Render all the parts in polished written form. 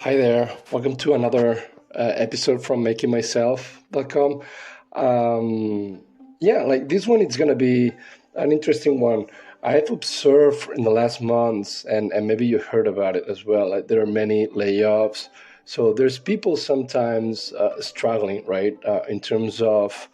Hi there. Welcome to another episode from MakingMyself.com. Like this one, it's going to be an interesting one. I've observed in the last months, and maybe you heard about it as well, like there are many layoffs. So there's people sometimes struggling, right, in terms of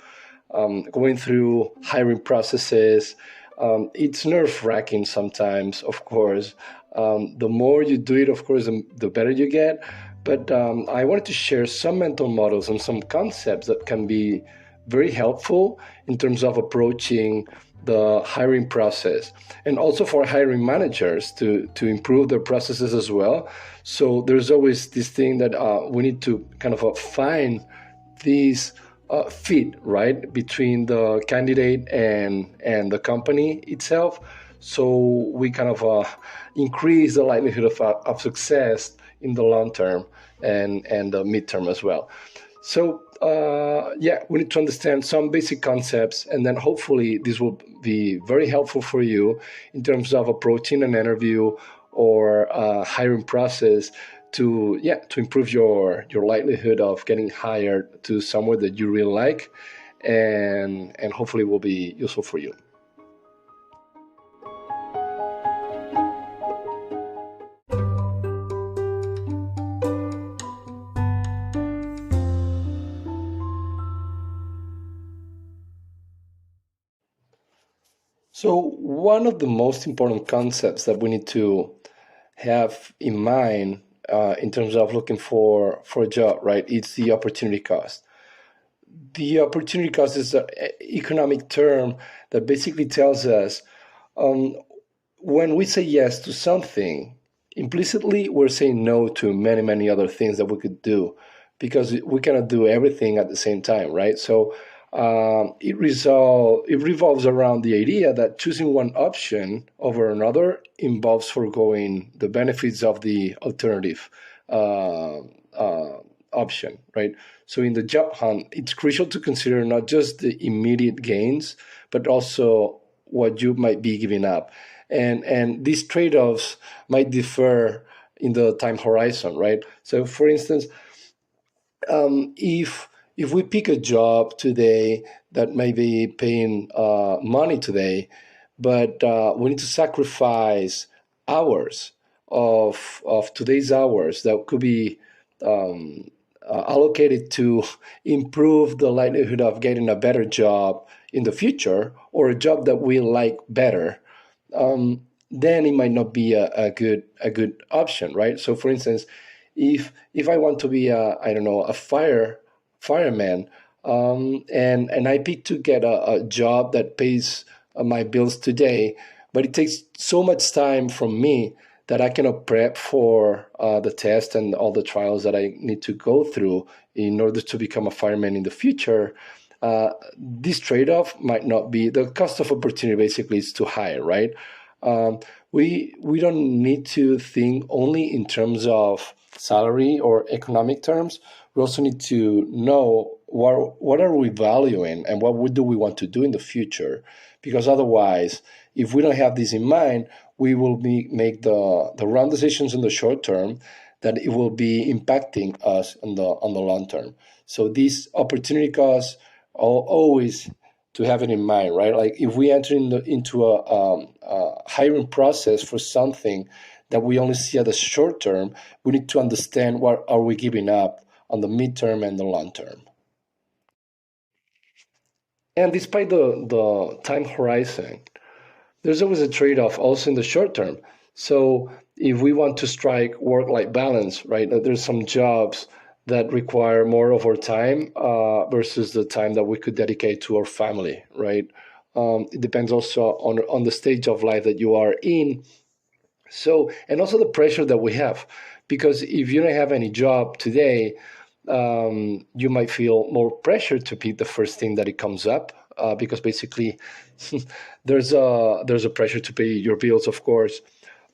going through hiring processes. It's nerve-wracking sometimes, of course. The more you do it, of course, the better you get. But I wanted to share some mental models and some concepts that can be very helpful in terms of approaching the hiring process, and also for hiring managers to improve their processes as well. So there's always this thing that we need to kind of find these fit, right, between the candidate and the company itself. So we kind of increase the likelihood of success in the long term and the midterm as well. So we need to understand some basic concepts, and then hopefully this will be very helpful for you in terms of approaching an interview or hiring process to improve your likelihood of getting hired to somewhere that you really like, and hopefully will be useful for you. So one of the most important concepts that we need to have in mind in terms of looking for a job, right? It's the opportunity cost. The opportunity cost is an economic term that basically tells us when we say yes to something, implicitly we're saying no to many, many other things that we could do because we cannot do everything at the same time, right? So it revolves around the idea that choosing one option over another involves foregoing the benefits of the alternative option, right? So in the job hunt, it's crucial to consider not just the immediate gains, but also what you might be giving up. And these trade-offs might differ in the time horizon, right? So for instance, if we pick a job today that may be paying money today, but we need to sacrifice hours of today's hours that could be allocated to improve the likelihood of getting a better job in the future, or a job that we like better, then it might not be a good option, right? So, for instance, if I want to be a fireman, and I pick to get a job that pays my bills today, but it takes so much time from me that I cannot prep for the test and all the trials that I need to go through in order to become a fireman in the future. This trade-off might not be the cost of opportunity. Basically, is too high, right? We don't need to think only in terms of salary or economic terms. We also need to know what are we valuing and what do we want to do in the future, because otherwise, if we don't have this in mind, we will make the wrong decisions in the short term that it will be impacting us on the long term. So these opportunity costs are always to have it in mind, right? Like if we enter into a hiring process for something that we only see at the short term, we need to understand what are we giving up on the midterm and the long term. And despite the time horizon, there's always a trade-off also in the short term. So if we want to strike work-life balance, right, there's some jobs that require more of our time versus the time that we could dedicate to our family, right? It depends also on the stage of life that you are in. So, and also the pressure that we have, because if you don't have any job today, you might feel more pressure to pick the first thing that it comes up, because basically there's a pressure to pay your bills, of course,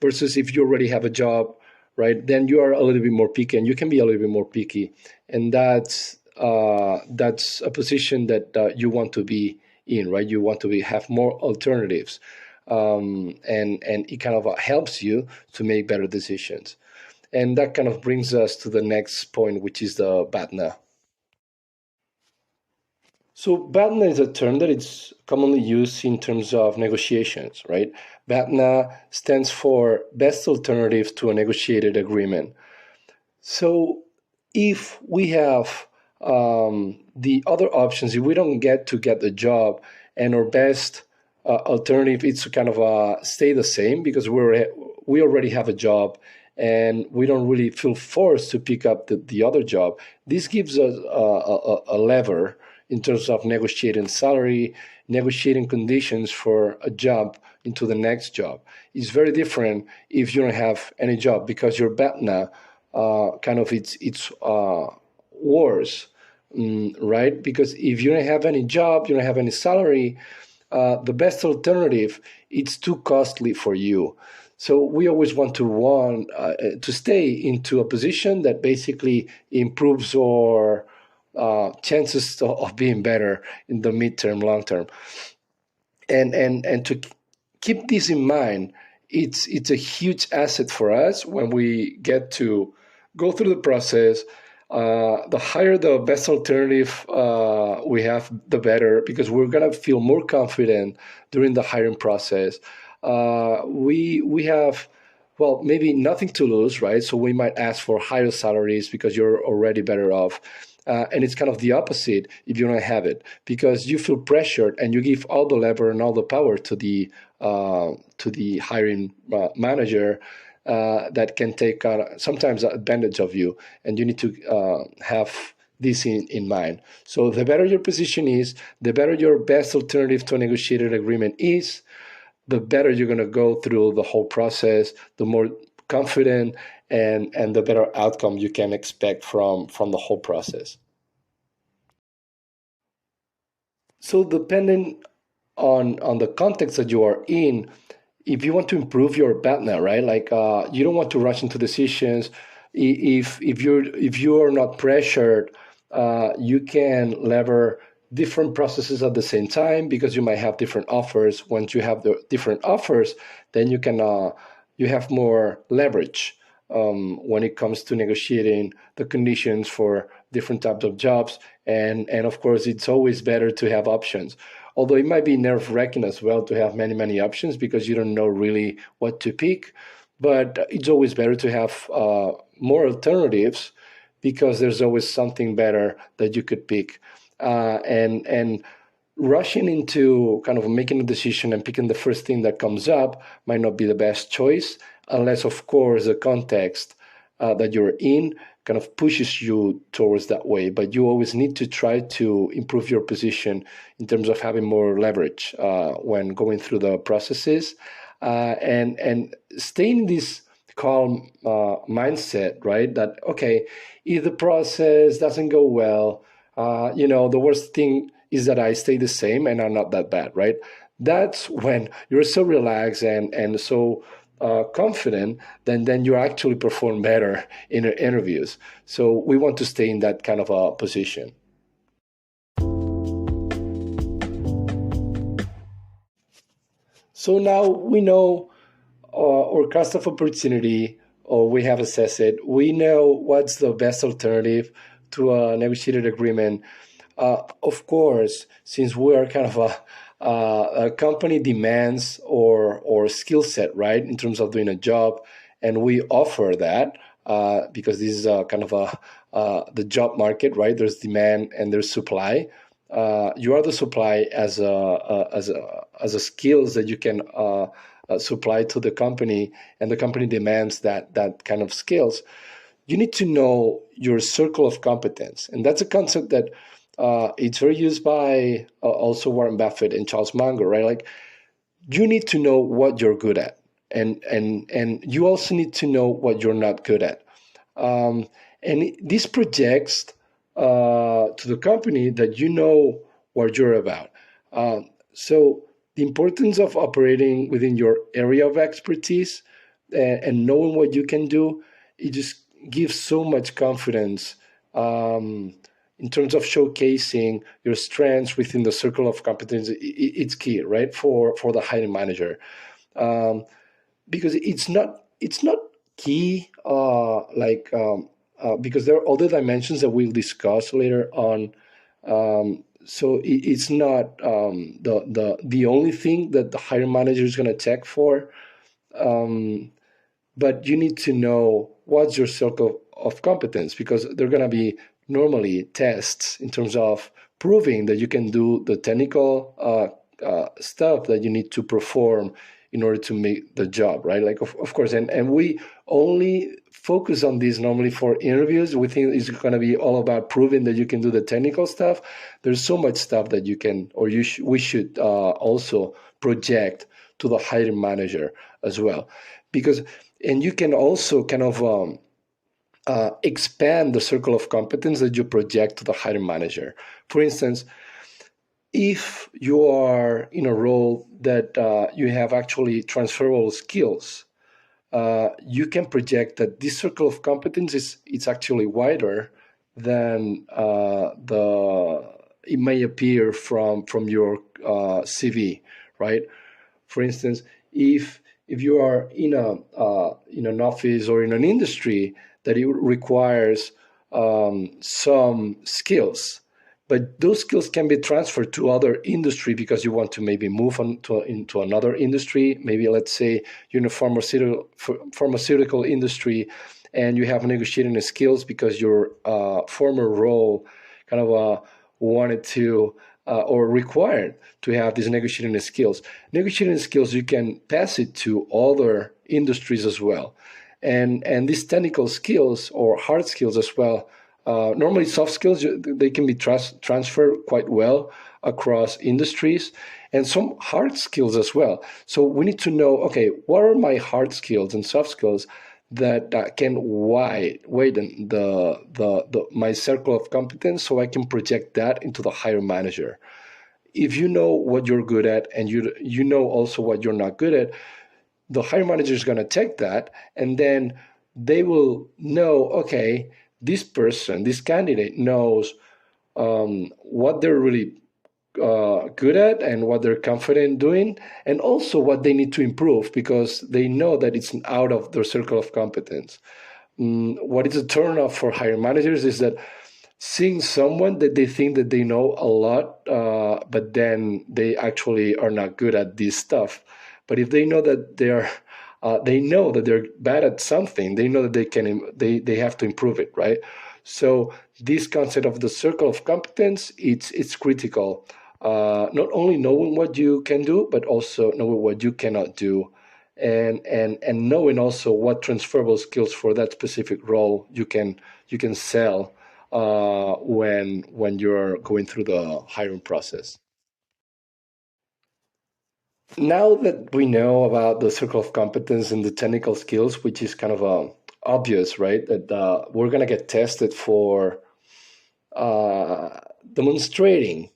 versus if you already have a job, right? Then you are a little bit more picky, and you can be a little bit more picky, and that's a position that you want to be in, right? You want to have more alternatives, and it kind of helps you to make better decisions. And that kind of brings us to the next point, which is the BATNA. So BATNA is a term that it's commonly used in terms of negotiations, right? BATNA stands for Best Alternative to a Negotiated Agreement. So if we have the other options, if we don't get the job, and our best alternative is to kind of stay the same because we already have a job and we don't really feel forced to pick up the other job. This gives us a lever in terms of negotiating salary, negotiating conditions for a job into the next job. It's very different if you don't have any job because your BATNA kind of it's worse, right? Because if you don't have any job, you don't have any salary, the best alternative, it's too costly for you. So we always want to stay into a position that basically improves our chances of being better in the midterm, long term. And to keep this in mind, it's a huge asset for us when we get to go through the process. The higher the best alternative we have, the better, because we're gonna feel more confident during the hiring process. We have, well, maybe nothing to lose, right? So we might ask for higher salaries because you're already better off. And it's kind of the opposite if you don't have it, because you feel pressured and you give all the lever and all the power to the hiring manager that can take sometimes advantage of you, and you need to have this in mind. So the better your position is, the better your best alternative to a negotiated agreement is, the better you're going to go through the whole process, the more confident and the better outcome you can expect from the whole process. So depending on the context that you are in, if you want to improve your BATNA, right? Like you don't want to rush into decisions. If you are not pressured, you can lever different processes at the same time because you might have different offers. Once you have the different offers, then you have more leverage when it comes to negotiating the conditions for different types of jobs. And of course, it's always better to have options. Although it might be nerve-wracking as well to have many, many options because you don't know really what to pick. But it's always better to have more alternatives because there's always something better that you could pick. And rushing into kind of making a decision and picking the first thing that comes up might not be the best choice, unless, of course, the context that you're in kind of pushes you towards that way. But you always need to try to improve your position in terms of having more leverage when going through the processes, and staying in this calm mindset, right? That, okay, if the process doesn't go well, the worst thing is that I stay the same and I'm not that bad, right? That's when you're so relaxed and so confident, then you actually perform better in interviews. So we want to stay in that kind of a position. So now we know our cost of opportunity, or we have assessed it. We know what's the best alternative to a negotiated agreement. Of course, since we are kind of a company demands or skill set, right, in terms of doing a job, and we offer that because this is kind of the job market, right? There's demand and there's supply. You are the supply as a skills that you can supply to the company, and the company demands that kind of skills. You need to know your circle of competence, and that's a concept that it's very used by also Warren Buffett and Charles Munger, right? Like, you need to know what you're good at, and you also need to know what you're not good at. And this projects to the company that you know what you're about. So the importance of operating within your area of expertise and knowing what you can do, it just gives so much confidence in terms of showcasing your strengths within the circle of competence. It's key, right, for the hiring manager, because it's not key, because there are other dimensions that we'll discuss later on. So it's not the only thing that the hiring manager is going to check for. Um, but you need to know what's your circle of competence, because they're going to be normally tests in terms of proving that you can do the technical stuff that you need to perform in order to make the job, right? Like, of course, and we only focus on this normally for interviews. We think it's going to be all about proving that you can do the technical stuff. There's so much stuff that you can, or we should also project to the hiring manager as well, because, and you can also kind of expand the circle of competence that you project to the hiring manager. For instance, if you are in a role that you have actually transferable skills, you can project that this circle of competence is it's actually wider than the it may appear from your CV, right? For instance, if you are in an office or in an industry that it requires some skills, but those skills can be transferred to other industry because you want to maybe move on into another industry. Maybe let's say you're in a pharmaceutical industry, and you have negotiating skills because your former role kind of wanted to or required to have these negotiating skills. Negotiating skills, you can pass it to other industries as well. And these technical skills or hard skills as well, normally soft skills, they can be transferred quite well across industries, and some hard skills as well. So we need to know, okay, what are my hard skills and soft skills that can widen my circle of competence, so I can project that into the hiring manager. If you know what you're good at, and you know also what you're not good at, the hiring manager is going to take that, and then they will know, okay, this person, this candidate knows what they're really good at and what they're confident doing, and also what they need to improve, because they know that it's out of their circle of competence. What is a turnoff for hiring managers is that seeing someone that they think that they know a lot, but then they actually are not good at this stuff. But if they know that they know that they're bad at something, they know that they have to improve it, right? So this concept of the circle of competence, it's critical. Not only knowing what you can do, but also knowing what you cannot do, and knowing also what transferable skills for that specific role you can sell when you're going through the hiring process. Now that we know about the circle of competence and the technical skills, which is kind of obvious, right? That we're going to get tested for demonstrating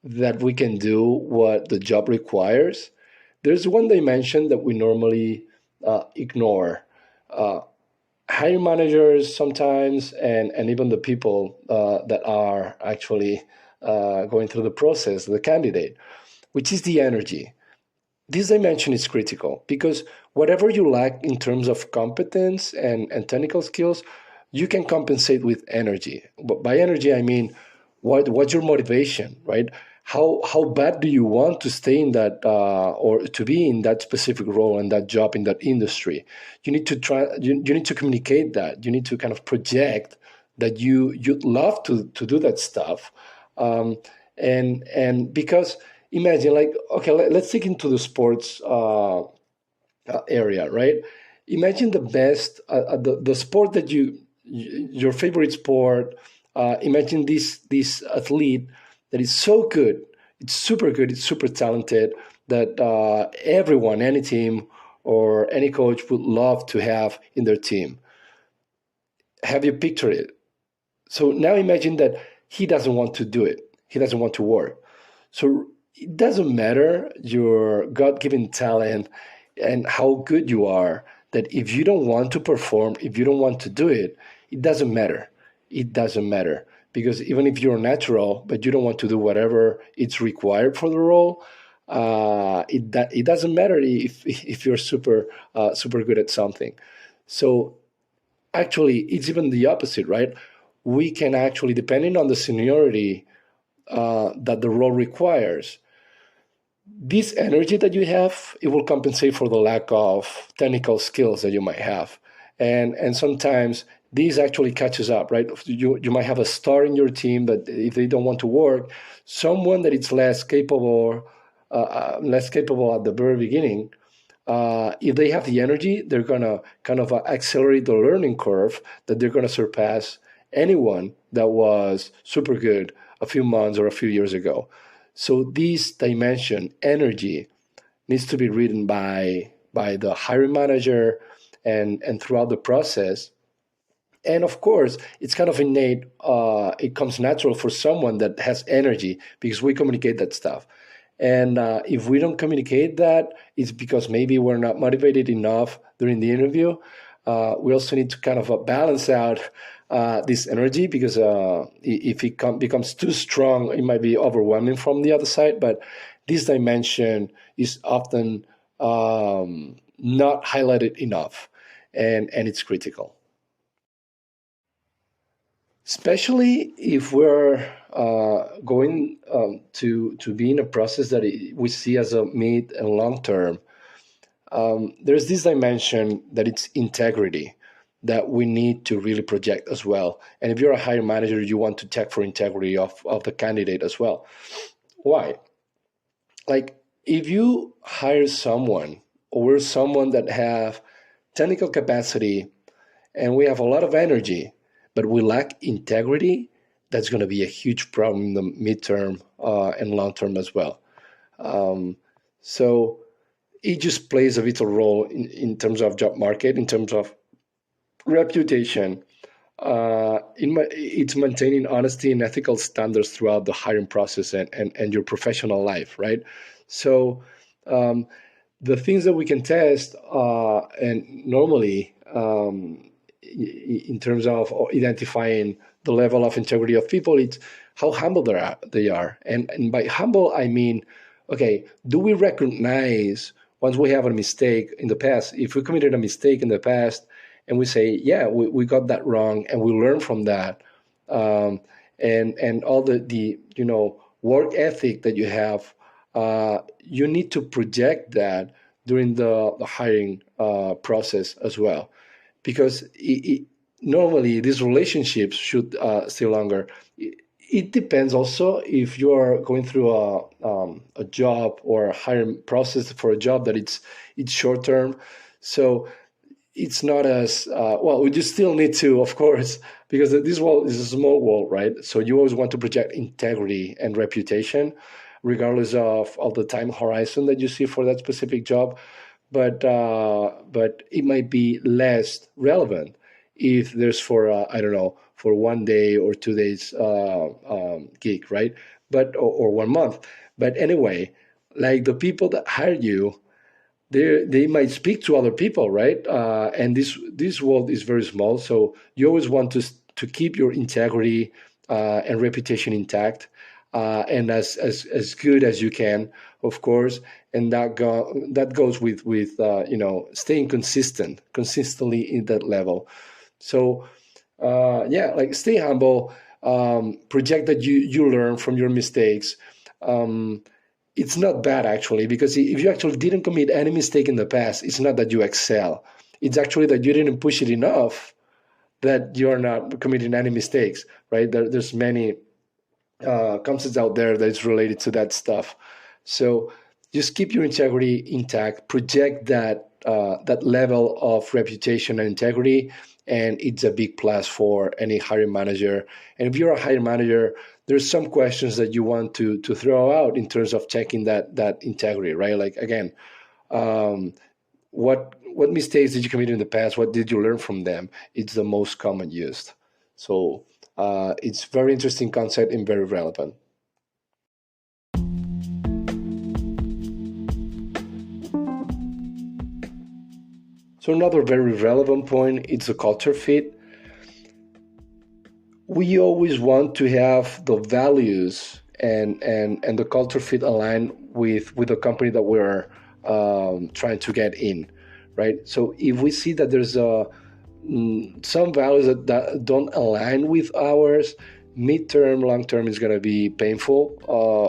that we can do what the job requires. There's one dimension that we normally ignore. Hiring managers sometimes, and even the people that are actually going through the process, the candidate, which is the energy. This dimension is critical, because whatever you lack in terms of competence and technical skills, you can compensate with energy. But by energy, I mean, what's your motivation, right? How bad do you want to stay in that or to be in that specific role and that job in that industry? You need to try. You need to communicate that. You need to kind of project that you'd love to do that stuff, and because imagine, like, okay, let's take into the sports area, right? Imagine the best the sport that your favorite sport. Imagine this athlete that is so good, it's super good, it's super talented, that everyone, any team or any coach would love to have in their team. Have you pictured it? So now imagine that he doesn't want to do it. He doesn't want to work. So it doesn't matter your God-given talent and how good you are, that if you don't want to perform, if you don't want to do it, it doesn't matter. It doesn't matter. Because even if you're natural, but you don't want to do whatever it's required for the role, it doesn't matter if you're super good at something. So actually, it's even the opposite, right? We can actually, depending on the seniority that the role requires, this energy that you have, it will compensate for the lack of technical skills that you might have. And sometimes this actually catches up, right? You might have a star in your team, but if they don't want to work, someone that is less capable at the very beginning, if they have the energy, they're gonna kind of accelerate the learning curve that they're gonna surpass anyone that was super good a few months or a few years ago. So this dimension, energy, needs to be written by the hiring manager and throughout the process. And of course, it's kind of innate. It comes natural for someone that has energy because we communicate that stuff. And if we don't communicate that, it's because maybe we're not motivated enough during the interview. We also need to kind of balance out this energy because if it becomes too strong, it might be overwhelming from the other side. But this dimension is often not highlighted enough, and it's critical. Especially if we're going to be in a process that we see as a mid and long term. There's this dimension that it's integrity that we need to really project as well. And if you're a hiring manager, you want to check for integrity of the candidate as well. Why? Like if you hire someone or someone that have technical capacity and we have a lot of energy, but we lack integrity, that's going to be a huge problem in the midterm and long term as well. So it just plays a vital role in terms of job market, in terms of reputation. It's maintaining honesty and ethical standards throughout the hiring process and your professional life, right? So the things that we can test and normally in terms of identifying the level of integrity of people, it's how humble they are. And by humble, I mean, okay, do we recognize once we have a mistake in the past, if we committed a mistake in the past and we say, yeah, we got that wrong and we learn from that, and all the work ethic that you have, you need to project that during the hiring process as well. Because normally these relationships should stay longer. It depends also if you are going through a job or a hiring process for a job that it's short term. So it's not as well. We just still need to, of course, because this world is a small world, right? So you always want to project integrity and reputation, regardless of the time horizon that you see for that specific job. But it might be less relevant if there's for I don't know, for 1 day or 2 days gig, right? But or 1 month. But anyway, like the people that hire you, they might speak to other people, right? And this world is very small, so you always want to keep your integrity and reputation intact, and as good as you can, of course. And that goes with staying consistently in that level. So like stay humble, project that you learn from your mistakes. It's not bad actually, because if you actually didn't commit any mistake in the past, it's not that you excel. It's actually that you didn't push it enough that you are not committing any mistakes, right? There's many concepts out there that is related to that stuff. So just keep your integrity intact, project that level of reputation and integrity, and it's a big plus for any hiring manager. And if you're a hiring manager, there's some questions that you want to throw out in terms of checking that integrity, right? Like again, what mistakes did you commit in the past? What did you learn from them? It's the most common used. So it's very interesting concept and very relevant. So another very relevant point is the culture fit. We always want to have the values and the culture fit aligned with the company that we're trying to get in, right? So if we see that there's some values that don't align with ours, midterm, long term is going to be painful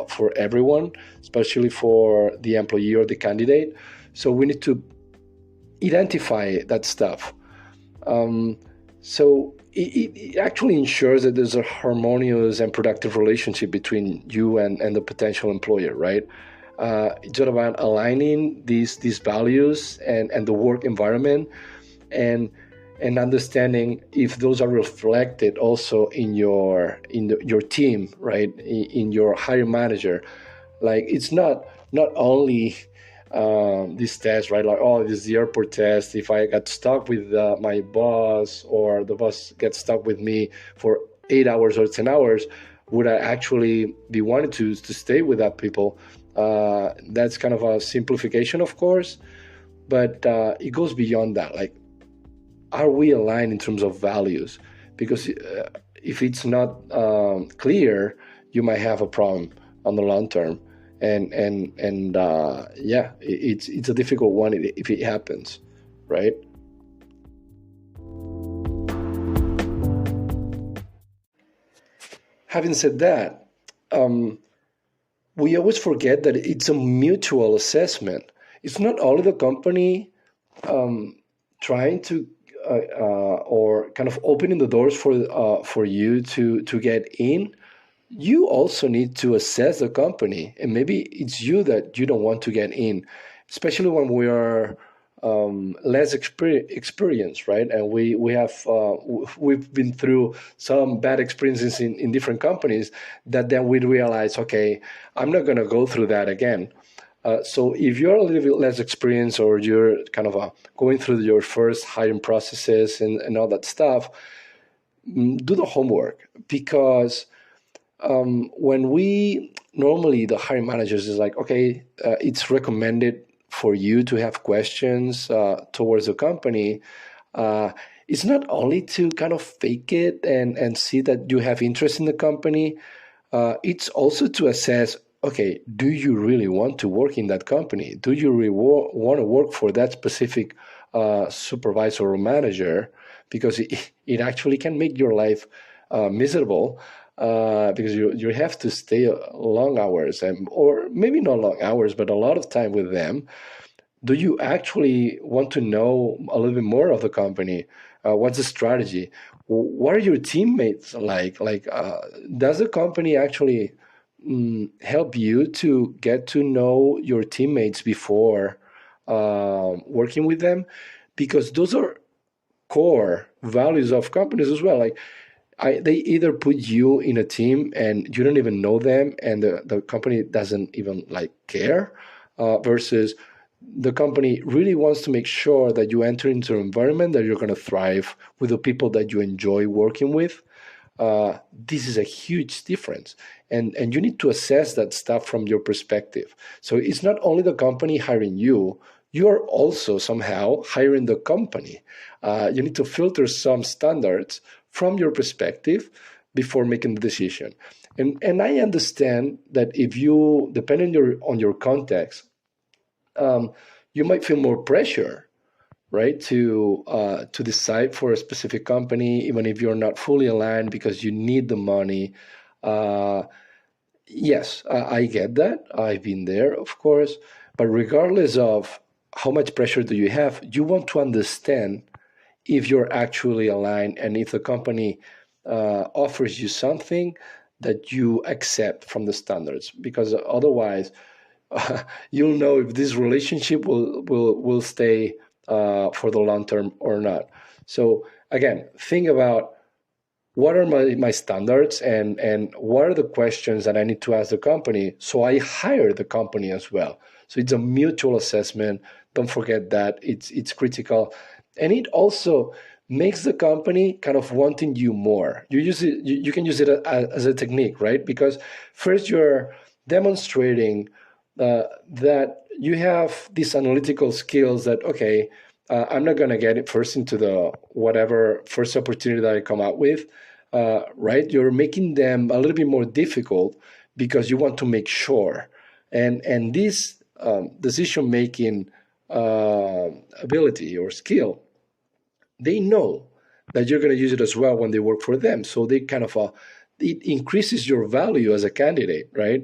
for everyone, especially for the employee or the candidate. So we need to identify that stuff. So it actually ensures that there's a harmonious and productive relationship between you and the potential employer, right? It's all about aligning these values and the work environment, and understanding if those are reflected also in your team, right? In your hiring manager. Like, it's not only this test, right? Like, oh, this is the airport test. If I got stuck with my boss, or the boss gets stuck with me for 8 hours or 10 hours, would I actually be wanting to stay with that people? That's kind of a simplification, of course, but it goes beyond that. Like, are we aligned in terms of values? Because if it's not clear, you might have a problem on the long term. And yeah, it's a difficult one if it happens, right? Having said that, we always forget that it's a mutual assessment. It's not only the company trying to or kind of opening the doors for you to get in. You also need to assess the company, and maybe it's you that you don't want to get in, especially when we are less experienced, right? And we've been through some bad experiences in different companies, that then we realize, okay, I'm not going to go through that again. So if you're a little bit less experienced, or you're kind of going through your first hiring processes and all that stuff, do the homework, because when we normally, the hiring managers is like, okay, it's recommended for you to have questions towards the company. It's not only to kind of fake it and see that you have interest in the company. It's also to assess, okay, do you really want to work in that company? Do you really want to work for that specific supervisor or manager? Because it actually can make your life miserable. Because you have to stay long hours, or maybe not long hours, but a lot of time with them. Do you actually want to know a little bit more of the company? What's the strategy? What are your teammates like? Does the company actually help you to get to know your teammates before working with them? Because those are core values of companies as well. Like, they either put you in a team and you don't even know them, and the company doesn't even care, versus the company really wants to make sure that you enter into an environment that you're going to thrive with the people that you enjoy working with. This is a huge difference, and you need to assess that stuff from your perspective. So it's not only the company hiring you, you are also somehow hiring the company. You need to filter some standards from your perspective before making the decision. And I understand that if you, depending on your context, you might feel more pressure, right, to decide for a specific company, even if you're not fully aligned, because you need the money. Yes, I get that. I've been there, of course. But regardless of how much pressure do you have, you want to understand if you're actually aligned, and if the company offers you something that you accept from the standards, because otherwise you'll know if this relationship will stay for the long term or not. So again, think about, what are my standards, and what are the questions that I need to ask the company, so I hire the company as well. So it's a mutual assessment. Don't forget that it's critical. And it also makes the company kind of wanting you more. You can use it as a technique, right? Because first you're demonstrating that you have these analytical skills, that, okay, I'm not going to get it first into the whatever first opportunity that I come out with, right? You're making them a little bit more difficult because you want to make sure. And this decision-making ability or skill, they know that you're going to use it as well when they work for them. So they kind of it increases your value as a candidate, right?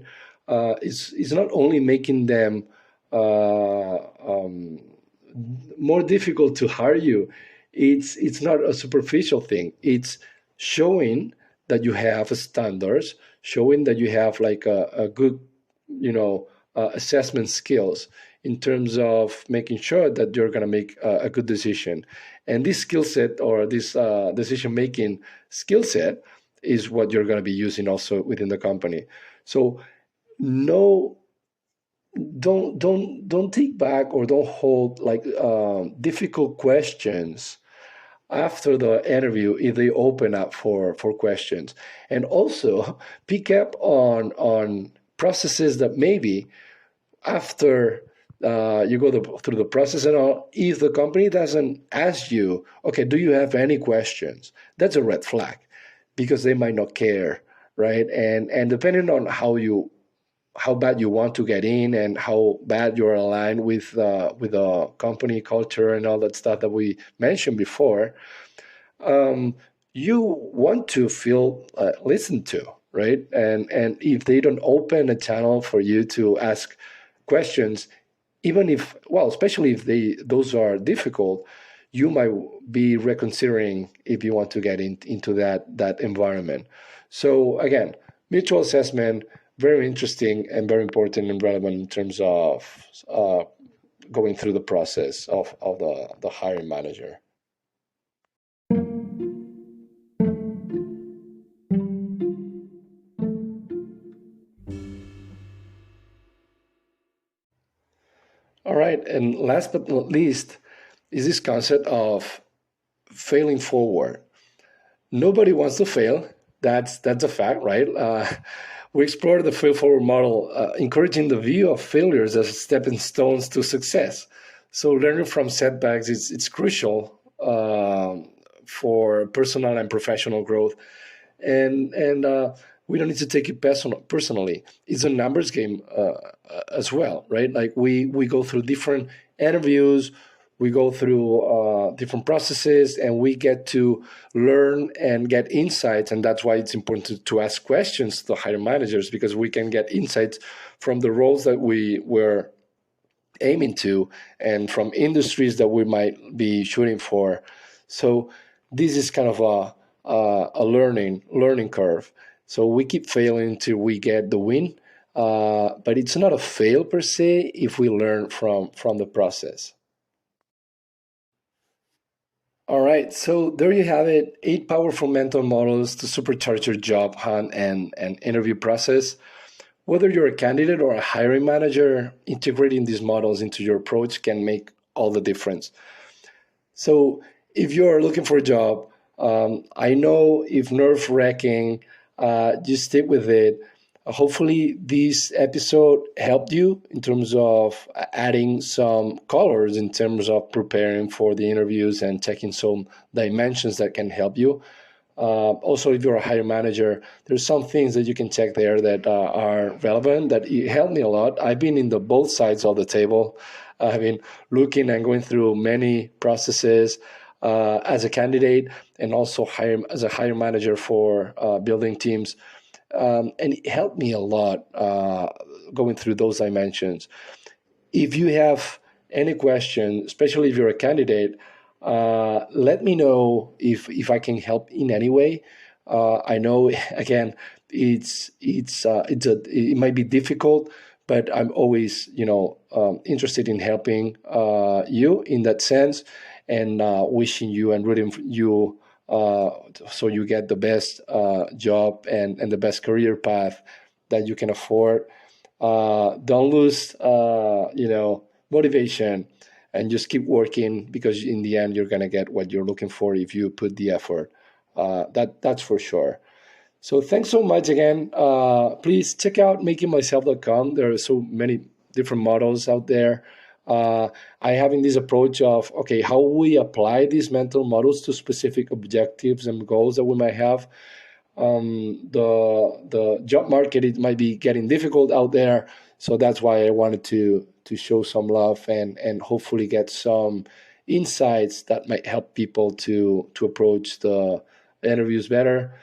It's not only making them more difficult to hire you. It's not a superficial thing. It's showing that you have standards, showing that you have like a good, assessment skills in terms of making sure that you're going to make a good decision. And this skill set or this decision making skill set is what you're going to be using also within the company. So no, don't take back or don't hold like difficult questions after the interview if they open up for questions. And also pick up on processes that maybe after you go through the process and all, if the company doesn't ask you, okay, do you have any questions, that's a red flag, because they might not care, right? And depending on how bad you want to get in and how bad you're aligned with the company culture and all that stuff that we mentioned before, you want to feel listened to, right? And if they don't open a channel for you to ask questions, even if, well, especially if those are difficult, you might be reconsidering if you want to get into that environment. So again, mutual assessment, very interesting and very important and relevant in terms of going through the process of the hiring manager. All right, and last but not least is this concept of failing forward. Nobody wants to fail. That's a fact, right? We explored the fail forward model, encouraging the view of failures as stepping stones to success. So learning from setbacks it's crucial for personal and professional growth, and we don't need to take it personally. It's a numbers game as well, right? Like we go through different interviews, we go through different processes, and we get to learn and get insights. And that's why it's important to ask questions to hiring managers, because we can get insights from the roles that we were aiming to and from industries that we might be shooting for. So this is kind of a learning curve. So we keep failing till we get the win, but it's not a fail per se if we learn from the process. All right, so there you have it, 8 powerful mental models to supercharge your job hunt and interview process. Whether you're a candidate or a hiring manager, integrating these models into your approach can make all the difference. So if you're looking for a job, I know if nerve-wracking, just stick with it. Hopefully this episode helped you in terms of adding some colors in terms of preparing for the interviews and checking some dimensions that can help you. Also, if you're a hiring manager, there's some things that you can check there that are relevant, that help me a lot. I've been in the both sides of the table. I've been looking and going through many processes as a candidate and also as a hiring manager for building teams. And it helped me a lot going through those dimensions. If you have any question, especially if you're a candidate, let me know if I can help in any way. I know, again, it might be difficult, but I'm always interested in helping you in that sense, and wishing you and rooting for you so you get the best job and the best career path that you can afford. Don't lose motivation, and just keep working, because in the end you're going to get what you're looking for if you put the effort. That's for sure. So thanks so much again. Please check out MakingMyself.com. There are so many different models out there. I having this approach of, okay, how we apply these mental models to specific objectives and goals that we might have. The job market, it might be getting difficult out there, so that's why I wanted to show some love and hopefully get some insights that might help people to approach the interviews better.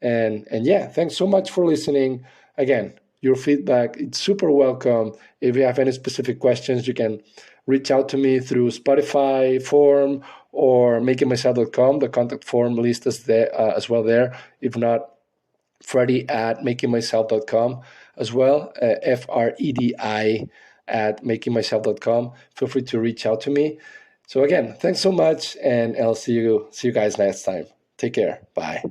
And yeah, thanks so much for listening. Again, your feedback, it's super welcome. If you have any specific questions, you can reach out to me through Spotify form or makingmyself.com. The contact form list is there as well there. If not, Freddy at makingmyself.com as well, Fredi at makingmyself.com. Feel free to reach out to me. So again, thanks so much, and I'll see you guys next time. Take care. Bye.